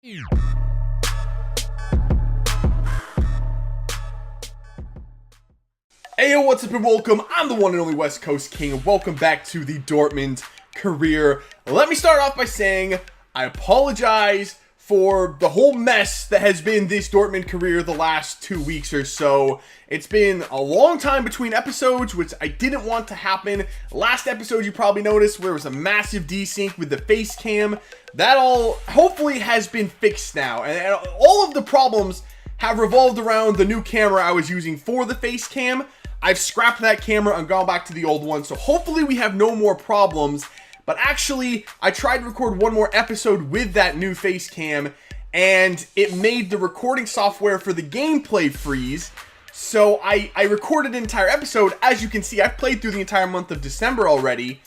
Hey, what's up and welcome. I'm the one and only WestCoastKing, and welcome back to the Dortmund career. Let me start off by saying I apologize for the whole mess that has been this Dortmund career the last 2 weeks or so. It's been a long time between episodes, which I didn't want to happen. Last episode you probably noticed where there was a massive desync with the face cam. That all hopefully has been fixed now, and all of the problems have revolved around the new camera I was using for the face cam. I've scrapped that camera and gone back to the old one, so hopefully we have no more problems. But actually, I tried to record one more episode with that new face cam, and it made the recording software for the gameplay freeze. So I recorded an entire episode. As you can see, I've played through the entire month of December already,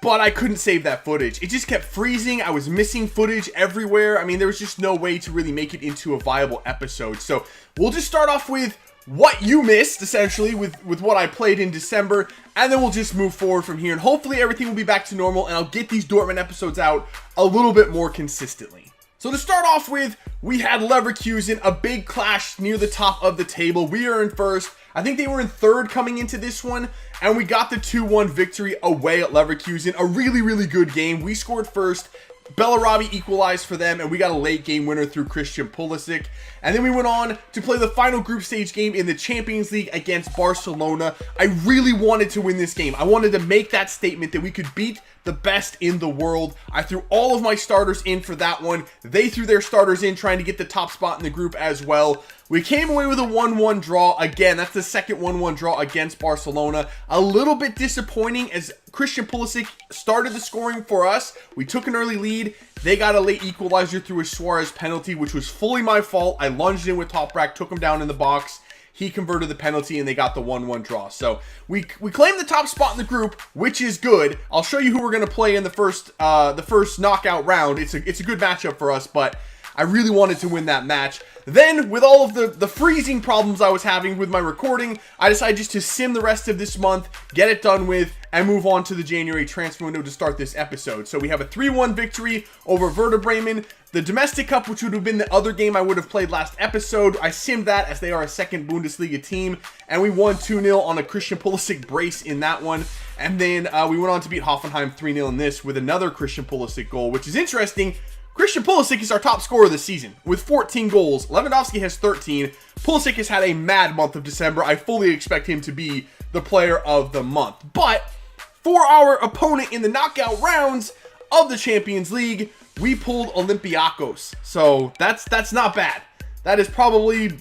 but I couldn't save that footage. It just kept freezing. I was missing footage everywhere. I mean, there was just no way to really make it into a viable episode. So we'll just start off with what you missed, essentially, with what I played in December, and then we'll just move forward from here, and hopefully everything will be back to normal, and I'll get these Dortmund episodes out a little bit more consistently. So to start off with, we had Leverkusen, a big clash near the top of the table. We are in first. I think they were in third coming into this one, and we got the 2-1 victory away at Leverkusen. A really, really good game. We scored first. Bellarabi equalized for them, and we got a late game winner through Christian Pulisic. And then we went on to play the final group stage game in the Champions League against Barcelona. I really wanted to win this game. I wanted to make that statement that we could beat the best in the world. I threw all of my starters in for that one. They threw their starters in trying to get the top spot in the group as well. We came away with a 1-1 draw. Again, that's the second 1-1 draw against Barcelona. A little bit disappointing as Christian Pulisic started the scoring for us. We took an early lead. They got a late equalizer through a Suarez penalty, which was fully my fault. I lunged in with Toprak, took him down in the box. He converted the penalty, and they got the 1-1 draw. So we claimed the top spot in the group, which is good. I'll show you who we're going to play in the first knockout round. It's a good matchup for us, but I really wanted to win that match. Then, with all of the freezing problems I was having with my recording, I decided just to sim the rest of this month, get it done with, and move on to the January transfer window to start this episode. So we have a 3-1 victory over Werder Bremen. The Domestic Cup, which would have been the other game I would have played last episode, I simmed that as they are a second Bundesliga team, and we won 2-0 on a Christian Pulisic brace in that one. And then we went on to beat Hoffenheim 3-0 in this with another Christian Pulisic goal, which is interesting. Christian Pulisic is our top scorer this season with 14 goals. Lewandowski has 13. Pulisic has had a mad month of December. I fully expect him to be the player of the month. But for our opponent in the knockout rounds of the Champions League, we pulled Olympiacos. So that's not bad. That is probably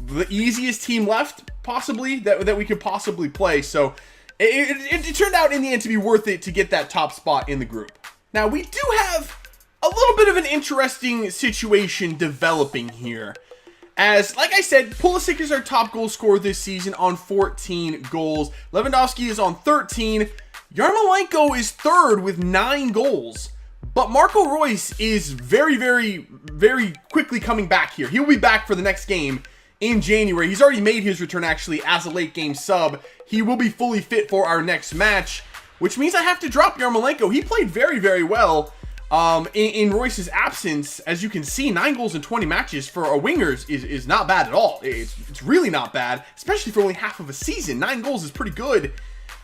the easiest team left, possibly, that we could possibly play. So it turned out in the end to be worth it to get that top spot in the group. Now, we do have a little bit of an interesting situation developing here. As, like I said, Pulisic is our top goal scorer this season on 14 goals. Lewandowski is on 13. Yarmolenko is third with 9 goals. But Marco Reus is very, very, very quickly coming back here. He'll be back for the next game in January. He's already made his return, actually, as a late game sub. He will be fully fit for our next match, which means I have to drop Yarmolenko. He played very, very well in Royce's absence. As you can see, 9 goals in 20 matches for our wingers is not bad at all. It's really not bad, especially for only half of a season. 9 goals is pretty good.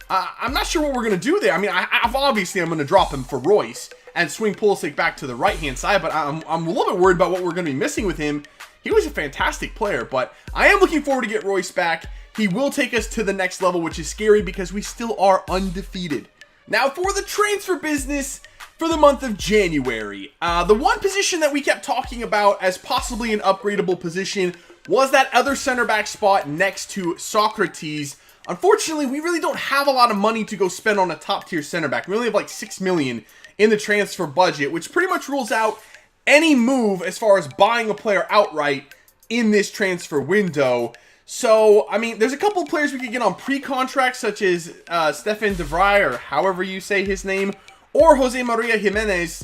I'm not sure what we're going to do there. I mean, obviously I'm going to drop him for Royce and swing Pulisic back to the right-hand side, but I'm a little bit worried about what we're going to be missing with him. He was a fantastic player, but I am looking forward to get Royce back. He will take us to the next level, which is scary because we still are undefeated. Now, for the transfer business for the month of January, the one position that we kept talking about as possibly an upgradable position was that other center back spot next to Socrates. Unfortunately, we really don't have a lot of money to go spend on a top tier center back. We only have like 6 million in the transfer budget, which pretty much rules out any move as far as buying a player outright in this transfer window. So, I mean, there's a couple of players we could get on pre-contract, such as Stefan de Vrij, or however you say his name, or Jose Maria Jimenez.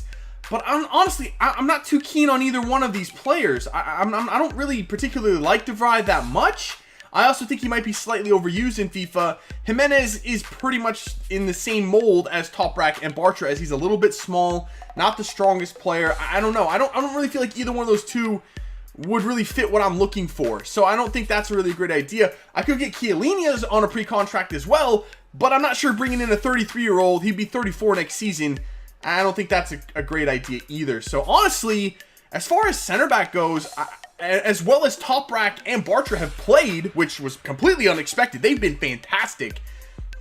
But honestly, I'm not too keen on either one of these players. I don't really particularly like de Vrij that much. I also think he might be slightly overused in FIFA. Jimenez is pretty much in the same mold as Toprak and Bartra, as he's a little bit small, not the strongest player. I don't know. I don't really feel like either one of those two would really fit what I'm looking for. So I don't think that's a really great idea. I could get Chiellini's on a pre-contract as well, but I'm not sure bringing in a 33-year-old, he'd be 34 next season. I don't think that's a great idea either. So honestly, as far as center back goes, as well as Toprak and Bartra have played, which was completely unexpected, they've been fantastic.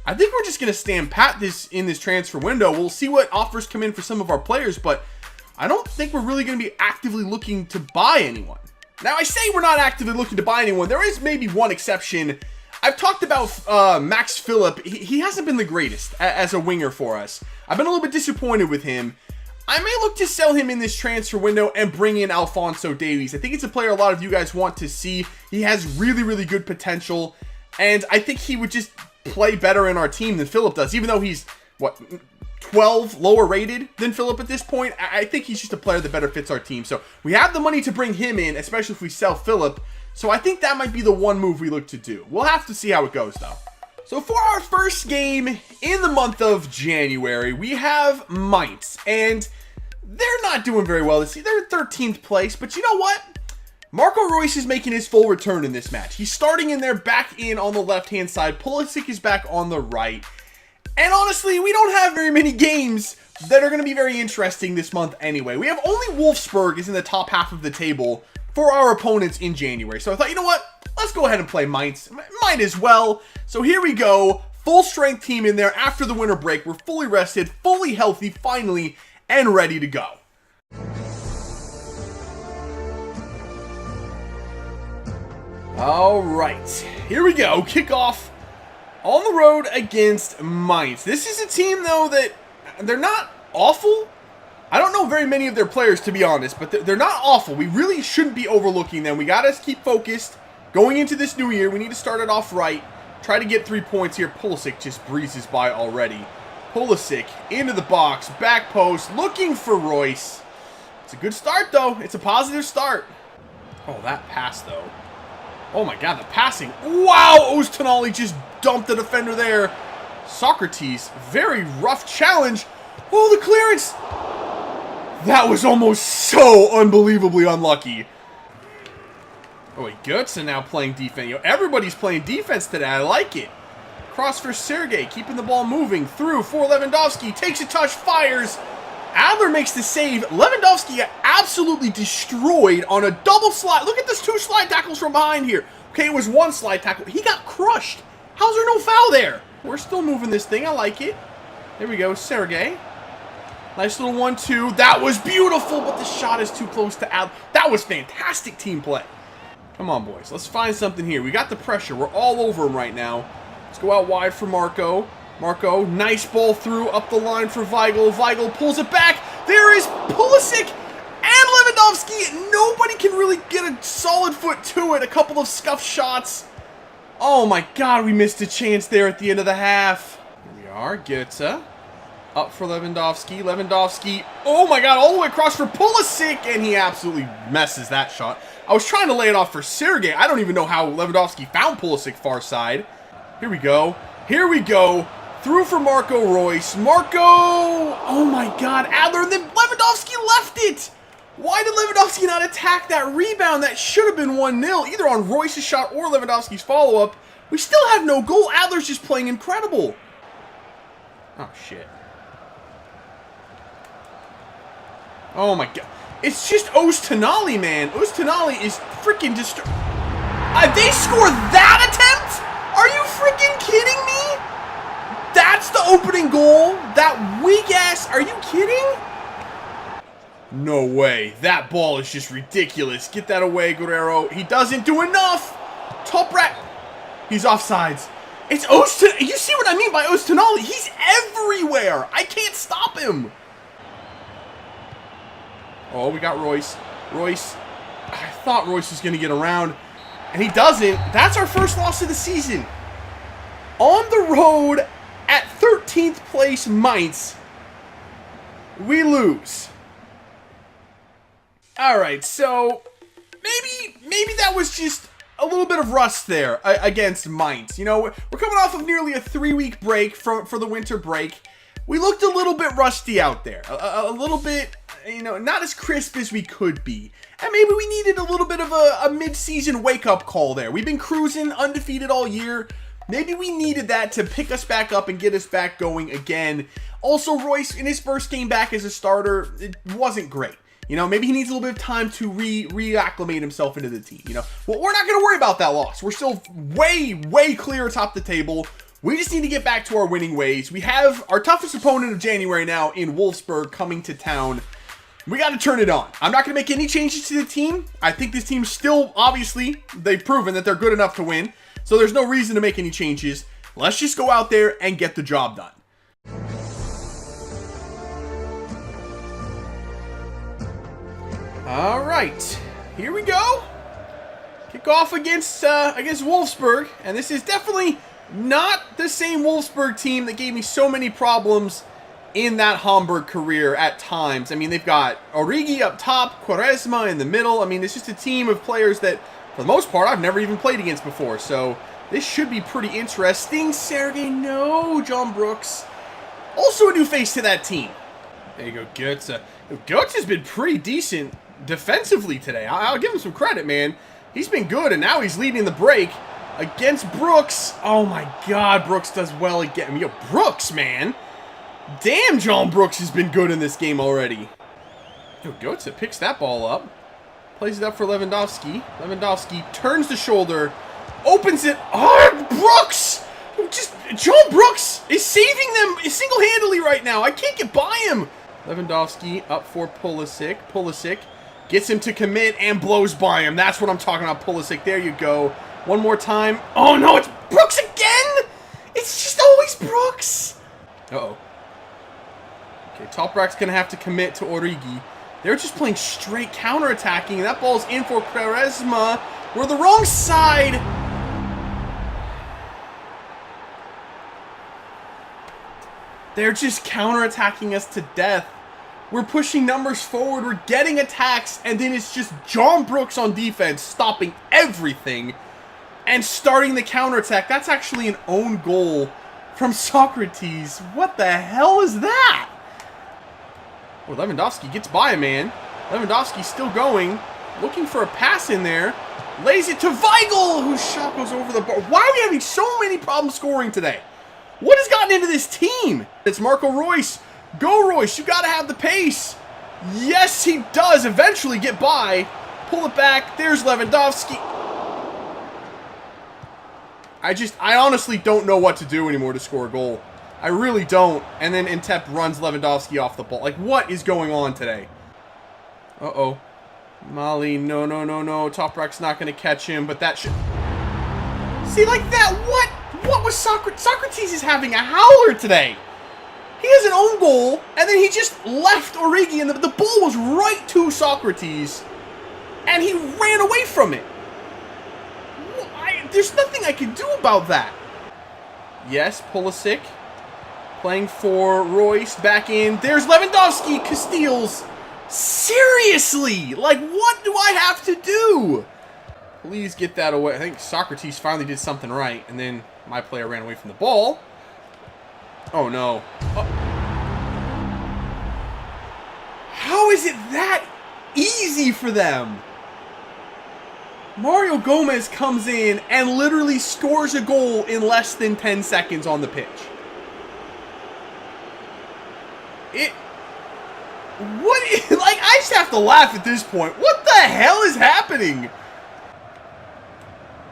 I think we're just going to stand pat in this transfer window. We'll see what offers come in for some of our players, but I don't think we're really going to be actively looking to buy anyone. Now, I say we're not actively looking to buy anyone. There is maybe one exception. I've talked about Max Phillip. He hasn't been the greatest as a winger for us. I've been a little bit disappointed with him. I may look to sell him in this transfer window and bring in Alphonso Davies. I think it's a player a lot of you guys want to see. He has really, really good potential, and I think he would just play better in our team than Phillip does, even though he's, what, 12 lower rated than Phillip at this point. I think he's just a player that better fits our team. So we have the money to bring him in, especially if we sell Phillip. So I think that might be the one move we look to do. We'll have to see how it goes, though. So for our first game in the month of January, we have Mainz, and they're not doing very well this year. They're 13th place, but you know what? Marco Reus is making his full return in this match. He's starting in there, back in on the left-hand side. Pulisic is back on the right. And honestly, we don't have very many games that are going to be very interesting this month anyway. We have only Wolfsburg is in the top half of the table for our opponents in January. So I thought, you know what? Let's go ahead and play Mainz. Might as well. So here we go. Full strength team in there after the winter break. We're fully rested, fully healthy, finally, and ready to go. All right. Here we go. Kickoff on the road against Mainz. This is a team, though, that they're not awful. I don't know very many of their players, to be honest, but they're not awful. We really shouldn't be overlooking them. We got to keep focused. Going into this new year, we need to start it off right. Try to get 3 points here. Pulisic just breezes by already. Pulisic into the box, back post, looking for Reus. It's a good start, though. It's a positive start. Oh, that pass, though. Oh, my God, the passing. Wow, Öztunali just dumped the defender there. Socrates, very rough challenge. Oh, the clearance. That was almost so unbelievably unlucky. Oh, wait, Götze now playing defense. Yo, everybody's playing defense today. I like it. Cross for Sergey, keeping the ball moving through for Lewandowski. Takes a touch, fires. Adler makes the save. Lewandowski got absolutely destroyed on a double slide. Look at this 2 slide tackles from behind here. Okay, it was 1 slide tackle. He got crushed. How's there no foul there? We're still moving this thing. I like it. There we go, Sergey. Nice little 1-2. That was beautiful, but the shot is too close to Adler. That was fantastic team play. Come on, boys. Let's find something here. We got the pressure. We're all over him right now. Let's go out wide for Marco. Marco, nice ball through up the line for Weigl. Weigl pulls it back. There is Pulisic and Lewandowski. Nobody can really get a solid foot to it. A couple of scuff shots. Oh my God, we missed a chance there at the end of the half. Here we are, Götze. Up for Lewandowski. Lewandowski, oh my God, all the way across for Pulisic, and he absolutely messes that shot. I was trying to lay it off for Sergey. I don't even know how Lewandowski found Pulisic far side. Here we go. Here we go. Through for Marco Reus. Marco! Oh my God, Adler, and then Lewandowski left it! Why did Lewandowski not attack that rebound? That should have been 1-0, either on Reus' shot or Lewandowski's follow-up. We still have no goal. Adler's just playing incredible. Oh, shit. Oh my God. It's just Öztunali, man. Öztunali is freaking they scored that attempt? Are you freaking kidding me? That's the opening goal? That weak ass? Are you kidding? No way. That ball is just ridiculous. Get that away, Guerrero. He doesn't do enough. Toprak. He's offsides. It's Öztunali. You see what I mean by Öztunali? He's everywhere. I can't stop him. Oh, we got Reus. Reus. I thought Reus was going to get around, and he doesn't. That's our first loss of the season. On the road at 13th place Mainz, we lose. All right, so maybe that was just a little bit of rust there against Mainz. You know, we're coming off of nearly a 3-week break for the winter break. We looked a little bit rusty out there, a little bit, you know, not as crisp as we could be. And maybe we needed a little bit of a mid-season wake-up call there. We've been cruising undefeated all year. Maybe we needed that to pick us back up and get us back going again. Also, Royce, in his first game back as a starter, it wasn't great. You know, maybe he needs a little bit of time to reacclimate himself into the team. You know, well, we're not going to worry about that loss. We're still way clear atop the table. We just need to get back to our winning ways. We have our toughest opponent of January now in Wolfsburg coming to town. We got to turn it on. I'm not going to make any changes to the team. I think this team still, obviously, they've proven that they're good enough to win. So there's no reason to make any changes. Let's just go out there and get the job done. All right, here we go. Kick off against Wolfsburg, and this is definitely not the same Wolfsburg team that gave me so many problems in that Hamburg career at times. I mean, they've got Origi up top, Quaresma in the middle. I mean, it's just a team of players that, for the most part, I've never even played against before. So this should be pretty interesting. Sergey, no. John Brooks. Also a new face to that team. There you go, Götze. Götze has been pretty decent defensively today. I'll give him some credit, man. He's been good, and now he's leading the break against Brooks. Oh, my God. Brooks does well again. I mean, yo, Brooks, man. Damn, John Brooks has been good in this game already. Yo, Götze picks that ball up. Plays it up for Lewandowski. Lewandowski turns the shoulder. Opens it. Oh, Brooks! John Brooks is saving them single-handedly right now. I can't get by him. Lewandowski up for Pulisic. Pulisic gets him to commit and blows by him. That's what I'm talking about, Pulisic. There you go. One more time. Oh, no, it's Brooks again! It's just always Brooks. Uh-oh. Okay, Toprak's going to have to commit to Origi. They're just playing straight counterattacking, and that ball's in for Quaresma. We're the wrong side. They're just counterattacking us to death. We're pushing numbers forward. We're getting attacks, and then it's just John Brooks on defense stopping everything and starting the counterattack. That's actually an own goal from Socrates. What the hell is that? Oh, Lewandowski gets by a man. Lewandowski's still going. Looking for a pass in there. Lays it to Weigl, whose shot goes over the bar. Why are we having so many problems scoring today? What has gotten into this team? It's Marco Reus. Go, Reus. You got to have the pace. Yes, he does eventually get by. Pull it back. There's Lewandowski. I honestly don't know what to do anymore to score a goal. I really don't. And then Intep runs Lewandowski off the ball. Like, what is going on today? Uh-oh. Mali, no. Toprak's not going to catch him, but that should... See, like that, what was Socrates? Socrates is having a howler today. He has an own goal, and then he just left Origi, and the ball was right to Socrates, and he ran away from it. There's nothing I can do about that. Yes, Pulisic. Playing for Royce, back in. There's Lewandowski, Casteels. Seriously! Like, what do I have to do? Please get that away. I think Socrates finally did something right, and then my player ran away from the ball. Oh, no. Oh. How is it that easy for them? Mario Gomez comes in and literally scores a goal in less than 10 seconds on the pitch. Like, I just have to laugh at this point. What the hell is happening?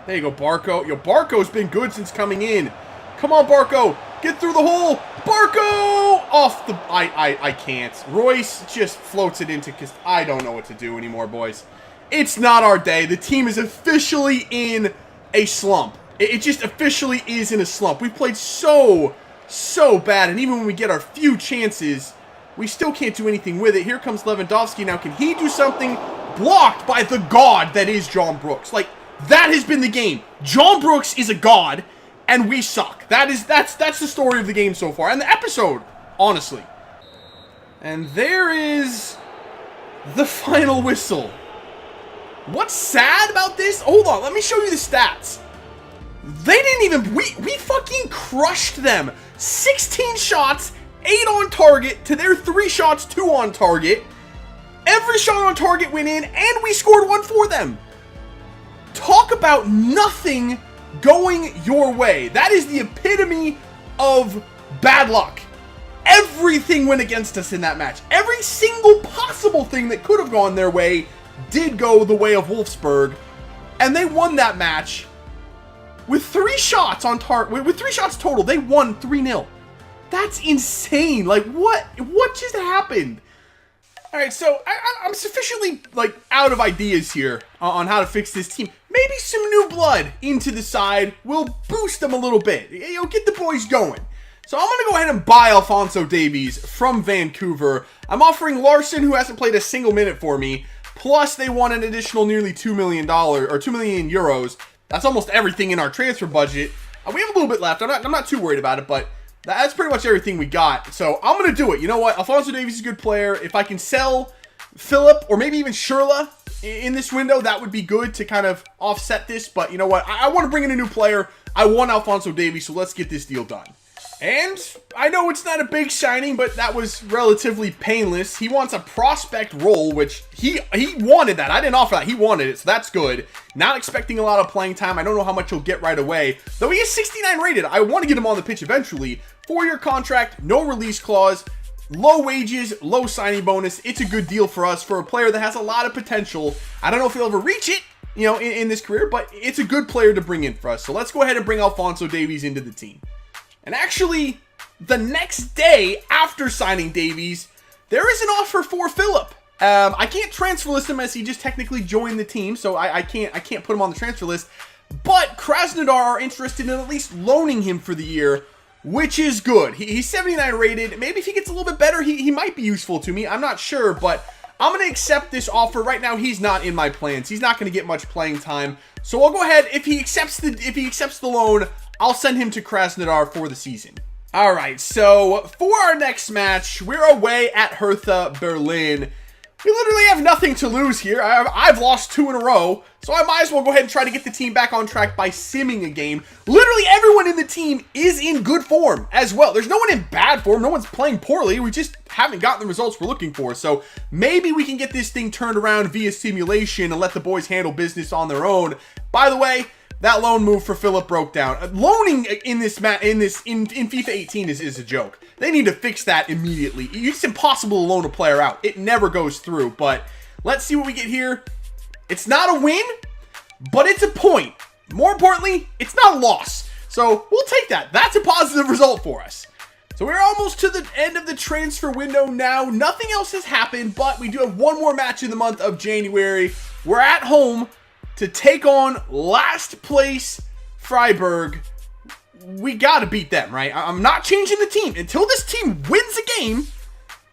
There you go, Barco. Yo, Barco's been good since coming in. Come on, Barco. Get through the hole. Barco! Off the... I can't. Royce just floats it into... I don't know what to do anymore, boys. It's not our day. The team is officially in a slump. It just officially is in a slump. We've played so bad, and even when we get our few chances, we still can't do anything with it. Here comes Lewandowski. Now, can he do something? Blocked by the god that is John Brooks. Like, that has been the game. John Brooks is a god, and we suck. That's the story of the game so far, and the episode, honestly. And there is the final whistle. What's sad about this? Hold on, let me show you the stats. They didn't even, we fucking crushed them. 16 shots, 8 on target to their 3 shots, 2 on target. Every shot on target went in, and we scored 1 for them. Talk about nothing going your way. That is the epitome of bad luck. Everything went against us in that match. Every single possible thing that could have gone their way did go the way of Wolfsburg, and they won that match with 3 shots on target. With 3 shots total, they won 3-0. That's insane. Like, what just happened? All right, so I'm sufficiently, like, out of ideas here on how to fix this team. Maybe some new blood into the side will boost them a little bit. You know, get the boys going. So I'm going to go ahead and buy Alphonso Davies from Vancouver. I'm offering Larson, who hasn't played a single minute for me, plus they won an additional nearly $2 million, or 2 million euros. That's almost everything in our transfer budget. We have a little bit left. I'm not too worried about it, but that's pretty much everything we got. So I'm going to do it. You know what? Alphonso Davies is a good player. If I can sell Philip or maybe even Schürrle in this window, that would be good to kind of offset this. But you know what? I want to bring in a new player. I want Alphonso Davies, so let's get this deal done. And I know it's not a big signing, but that was relatively painless. He wants a prospect role, which he wanted that. I didn't offer that. He wanted it, so that's good. Not expecting a lot of playing time. I don't know how much he'll get right away. Though he is 69 rated. I want to get him on the pitch eventually. 4-year contract, no release clause, low wages, low signing bonus. It's a good deal for us for a player that has a lot of potential. I don't know if he'll ever reach it, you know, in this career, but it's a good player to bring in for us. So let's go ahead and bring Alphonso Davies into the team. And actually, the next day after signing Davies, there is an offer for Philip. I can't transfer list him as he just technically joined the team, so I can't put him on the transfer list. But Krasnodar are interested in at least loaning him for the year, which is good. He's 79 rated. Maybe if he gets a little bit better, he might be useful to me. I'm not sure, but I'm going to accept this offer. Right now, he's not in my plans. He's not going to get much playing time. So I'll go ahead. If he accepts the loan, I'll send him to Krasnodar for the season. All right, so for our next match, we're away at Hertha Berlin. We literally have nothing to lose here. I've lost 2 in a row, so I might as well go ahead and try to get the team back on track by simming a game. Literally everyone in the team is in good form as well. There's no one in bad form. No one's playing poorly. We just haven't gotten the results we're looking for. So maybe we can get this thing turned around via simulation and let the boys handle business on their own. By the way, that loan move for Philip broke down. Loaning in FIFA 18 is a joke. They need to fix that immediately. It's impossible to loan a player out. It never goes through. But let's see what we get here. It's not a win, but it's a point. More importantly, it's not a loss. So we'll take that. That's a positive result for us. So we're almost to the end of the transfer window now. Nothing else has happened, but we do have one more match in the month of January. We're at home to take on last place Freiburg. We got to beat them, right? I'm not changing the team. Until this team wins a game,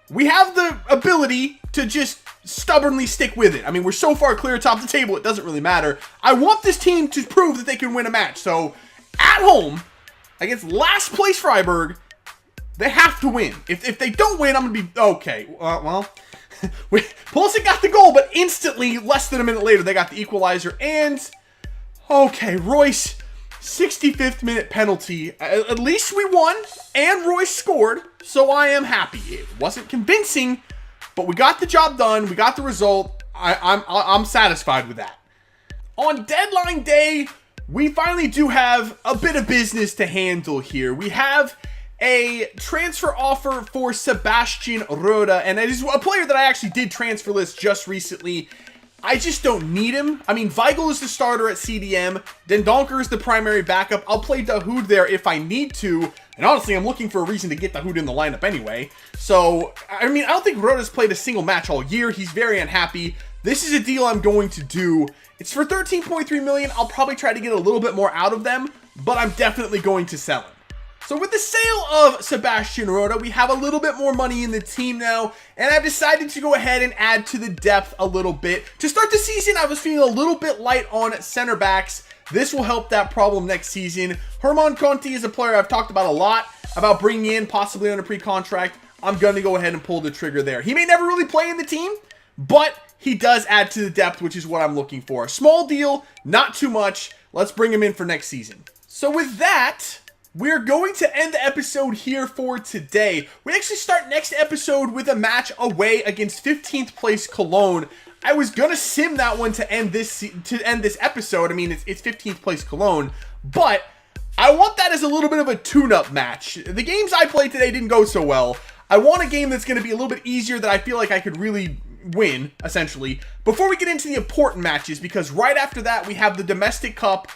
we have the ability to just stubbornly stick with it. I mean, we're so far clear atop the table, it doesn't really matter. I want this team to prove that they can win a match. So, at home, against last place Freiburg, they have to win. If they don't win, I'm going to be... Okay, well... Pulisic got the goal, but instantly, less than a minute later, they got the equalizer. And, okay, Royce, 65th minute penalty. At least we won, and Royce scored, so I am happy. It wasn't convincing, but we got the job done. We got the result. I'm satisfied with that. On deadline day, we finally do have a bit of business to handle here. We have a transfer offer for Sebastian Rode, and it is a player that I actually did transfer list just recently. I just don't need him. I mean, Weigl is the starter at CDM. Den Donker is the primary backup. I'll play Dahoud there if I need to. And honestly, I'm looking for a reason to get Dahoud in the lineup anyway. So, I mean, I don't think Rode has played a single match all year. He's very unhappy. This is a deal I'm going to do. It's for 13.3 million. I'll probably try to get a little bit more out of them, but I'm definitely going to sell him. So with the sale of Sebastian Rode, we have a little bit more money in the team now, and I've decided to go ahead and add to the depth a little bit. To start the season, I was feeling a little bit light on center backs. This will help that problem next season. Herman Conti is a player I've talked about a lot, about bringing in, possibly on a pre-contract. I'm going to go ahead and pull the trigger there. He may never really play in the team, but he does add to the depth, which is what I'm looking for. Small deal, not too much. Let's bring him in for next season. So with that, we're going to end the episode here for today. We actually start next episode with a match away against 15th place Cologne. I was gonna sim that one to end this episode. I mean, it's 15th place Cologne, but I want that as a little bit of a tune-up match. The games I played today didn't go so well. I want a game that's gonna be a little bit easier that I feel like I could really win, essentially, before we get into the important matches, because right after that we have the Domestic Cup.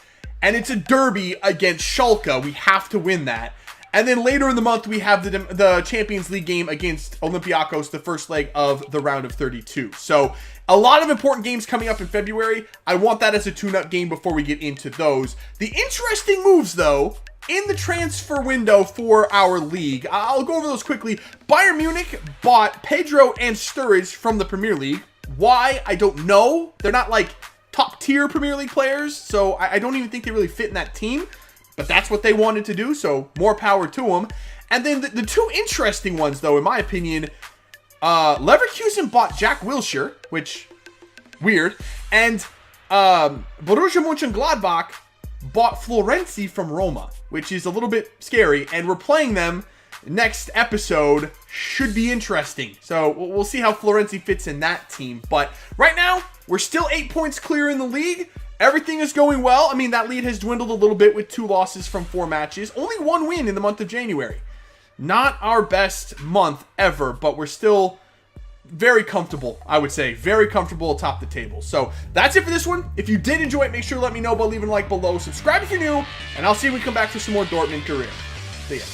And it's a derby against Schalke. We have to win that. And then later in the month, we have the Champions League game against Olympiacos, the first leg of the round of 32. So a lot of important games coming up in February. I want that as a tune-up game before we get into those. The interesting moves, though, in the transfer window for our league. I'll go over those quickly. Bayern Munich bought Pedro and Sturridge from the Premier League. Why? I don't know. They're not like top tier Premier League players, so I don't even think they really fit in that team, but that's what they wanted to do, so more power to them. And then the two interesting ones, though, in my opinion, Leverkusen bought Jack Wilshere, which, weird, and Borussia Mönchengladbach bought Florenzi from Roma, which is a little bit scary, and we're playing them next episode. Should be interesting, so we'll see how Florenzi fits in that team. But right now, we're still 8 points clear in the league. Everything is going well. I mean, that lead has dwindled a little bit with 2 losses from 4 matches. Only 1 win in the month of January. Not our best month ever, but we're still very comfortable, I would say. Very comfortable atop the table. So that's it for this one. If you did enjoy it, make sure to let me know by leaving a like below. Subscribe if you're new, and I'll see you when we come back for some more Dortmund career. See ya.